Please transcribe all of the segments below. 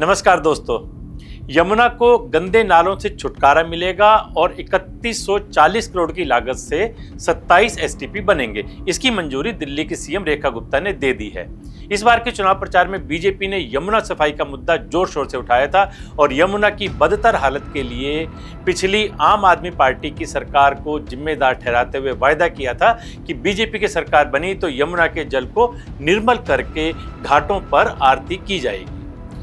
नमस्कार दोस्तों। यमुना को गंदे नालों से छुटकारा मिलेगा और 3140 करोड़ की लागत से 27 एसटीपी बनेंगे। इसकी मंजूरी दिल्ली की सीएम रेखा गुप्ता ने दे दी है। इस बार के चुनाव प्रचार में बीजेपी ने यमुना सफाई का मुद्दा जोर शोर से उठाया था और यमुना की बदतर हालत के लिए पिछली आम आदमी पार्टी की सरकार को जिम्मेदार ठहराते हुए वायदा किया था कि बीजेपी की सरकार बनी तो यमुना के जल को निर्मल करके घाटों पर आरती की जाएगी।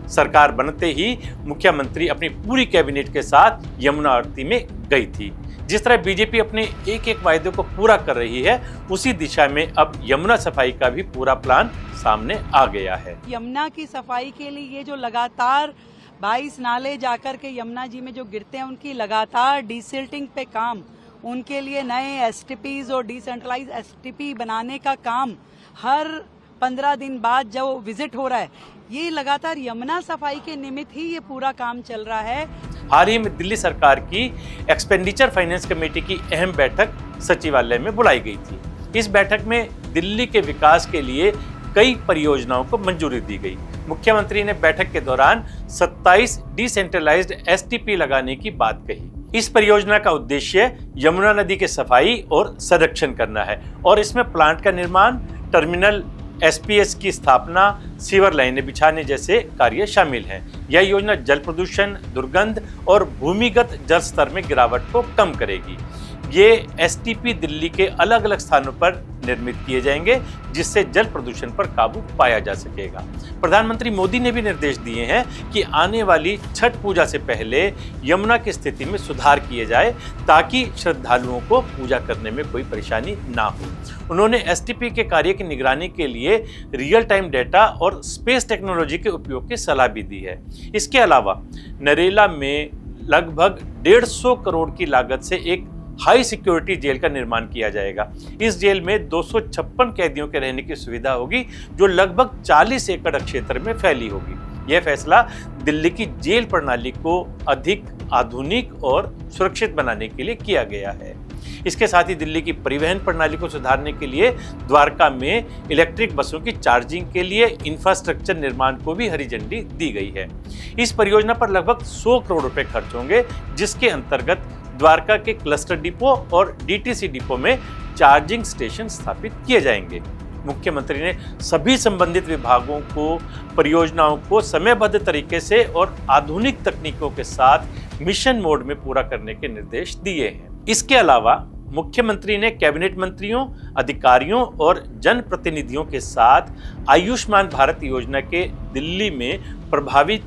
सरकार बनते ही मुख्यमंत्री अपनी पूरी कैबिनेट के साथ यमुना आरती में गई थी। जिस तरह बीजेपी अपने एक एक वायदे को पूरा कर रही है, उसी दिशा में अब यमुना सफाई का भी पूरा प्लान सामने आ गया है। यमुना की सफाई के लिए ये जो लगातार 22 नाले जाकर के यमुना जी में जो गिरते हैं, उनकी लगातार डिसिल्टिंग पे काम, उनके लिए नए एसटीपीज और डिसेंट्रलाइज एसटीपी बनाने का काम हर 15 दिन बाद जो विजिट हो रहा है, ये लगातार यमुना सफाई के निमित्त ही ये पूरा काम चल रहा है। हाल ही में दिल्ली सरकार की एक्सपेंडिचर फाइनेंस कमेटी की अहम बैठक सचिवालय में बुलाई गई थी। इस बैठक में दिल्ली के विकास के लिए कई परियोजनाओं को मंजूरी दी गई। मुख्यमंत्री ने बैठक के दौरान 27 डिसेंट्रलाइज्ड एसटीपी लगाने की बात कही। इस परियोजना का उद्देश्य यमुना नदी के सफाई और संरक्षण करना है और इसमें प्लांट का निर्माण, टर्मिनल, एसपीएस की स्थापना, सीवर लाइनें बिछाने जैसे कार्य शामिल हैं। यह योजना जल प्रदूषण, दुर्गंध और भूमिगत जल स्तर में गिरावट को कम करेगी। ये एसटीपी दिल्ली के अलग अलग स्थानों पर निर्मित किए जाएंगे, जिससे जल प्रदूषण पर काबू पाया जा सकेगा। प्रधानमंत्री मोदी ने भी निर्देश दिए हैं कि आने वाली छठ पूजा से पहले यमुना की स्थिति में सुधार किए जाए, ताकि श्रद्धालुओं को पूजा करने में कोई परेशानी ना हो। उन्होंने एसटीपी के कार्य की निगरानी के लिए रियल टाइम डेटा और स्पेस टेक्नोलॉजी के उपयोग की सलाह भी दी है। इसके अलावा नरेला में लगभग 150 करोड़ की लागत से एक हाई सिक्योरिटी जेल का निर्माण किया जाएगा। इस जेल में 256 कैदियों के रहने की सुविधा होगी, जो लगभग 40 एकड़ क्षेत्र में फैली होगी। यह फैसला दिल्ली की जेल प्रणाली को अधिक आधुनिक और सुरक्षित बनाने के लिए किया गया है। इसके साथ ही दिल्ली की परिवहन प्रणाली को सुधारने के लिए द्वारका में इलेक्ट्रिक बसों की चार्जिंग के लिए इंफ्रास्ट्रक्चर निर्माण को भी हरी झंडी दी गई है। इस परियोजना पर लगभग 100 करोड़ रुपए खर्च होंगे, जिसके अंतर्गत द्वारका के क्लस्टर डिपो और डीटीसी डिपो में चार्जिंग स्टेशन स्थापित किए जाएंगे। मुख्यमंत्री ने सभी संबंधित विभागों को परियोजनाओं को समयबद्ध तरीके से और आधुनिक तकनीकों के साथ मिशन मोड में पूरा करने के निर्देश दिए हैं। इसके अलावा मुख्यमंत्री ने कैबिनेट मंत्रियों, अधिकारियों और जनप्रतिनिधियों के साथ आयुष्मान भारत योजना के दिल्ली में प्रभावी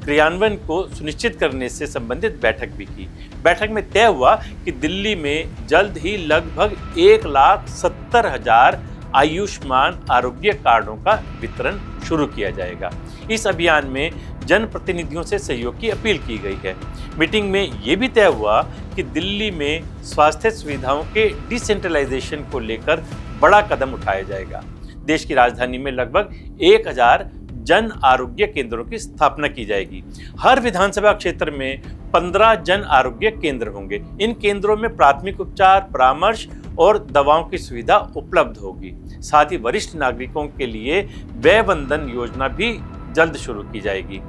क्रियान्वयन को सुनिश्चित करने से संबंधित बैठक भी की। बैठक में तय हुआ कि दिल्ली में जल्द ही लगभग 1,70,000 आयुष्मान आरोग्य कार्डों का वितरण शुरू किया जाएगा। इस अभियान में जनप्रतिनिधियों से सहयोग की अपील की गई है। मीटिंग में ये भी तय हुआ कि दिल्ली में स्वास्थ्य सुविधाओं के डिसेंट्रलाइजेशन को लेकर बड़ा कदम उठाया जाएगा। देश की राजधानी में लगभग 1000 जन आरोग्य केंद्रों की स्थापना की जाएगी। हर विधानसभा क्षेत्र में 15 जन आरोग्य केंद्र होंगे। इन केंद्रों में प्राथमिक उपचार, परामर्श और दवाओं की सुविधा उपलब्ध होगी। साथ ही वरिष्ठ नागरिकों के लिए वय वंदन योजना भी जल्द शुरू की जाएगी।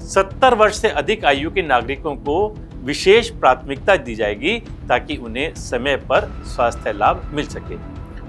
70 वर्ष से अधिक आयु के नागरिकों को विशेष प्राथमिकता दी जाएगी, ताकि उन्हें समय पर स्वास्थ्य लाभ मिल सके।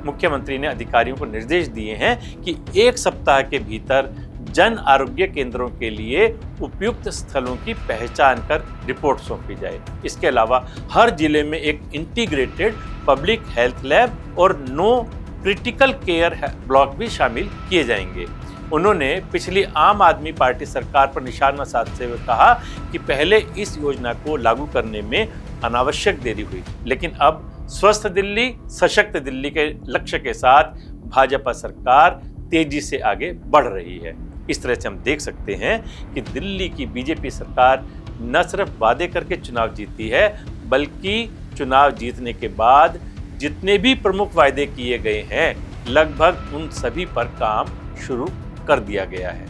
मुख्यमंत्री ने अधिकारियों को निर्देश दिए हैं कि 1 सप्ताह के भीतर जन आरोग्य केंद्रों के लिए उपयुक्त स्थलों की पहचान कर रिपोर्ट सौंपी जाए। इसके अलावा हर जिले में एक इंटीग्रेटेड पब्लिक हेल्थ लैब और नो क्रिटिकल केयर ब्लॉक भी शामिल किए जाएंगे। उन्होंने पिछली आम आदमी पार्टी सरकार पर निशाना साधते हुए कहा कि पहले इस योजना को लागू करने में अनावश्यक देरी हुई, लेकिन अब स्वस्थ दिल्ली, सशक्त दिल्ली के लक्ष्य के साथ भाजपा सरकार तेजी से आगे बढ़ रही है। इस तरह से हम देख सकते हैं कि दिल्ली की बीजेपी सरकार न सिर्फ वादे करके चुनाव जीती है, बल्कि चुनाव जीतने के बाद जितने भी प्रमुख वायदे किए गए हैं, लगभग उन सभी पर काम शुरू कर दिया गया है।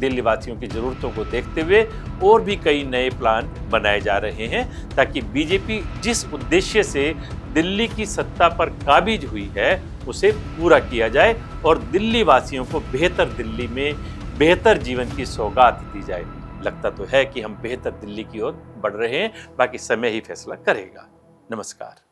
दिल्ली वासियों की जरूरतों को देखते हुए और भी कई नए प्लान बनाए जा रहे हैं, ताकि बीजेपी जिस उद्देश्य से दिल्ली की सत्ता पर काबिज हुई है, उसे पूरा किया जाए और दिल्ली वासियों को बेहतर दिल्ली में बेहतर जीवन की सौगात दी जाए। लगता तो है कि हम बेहतर दिल्ली की ओर बढ़ रहे हैं, बाकी समय ही फैसला करेगा। नमस्कार।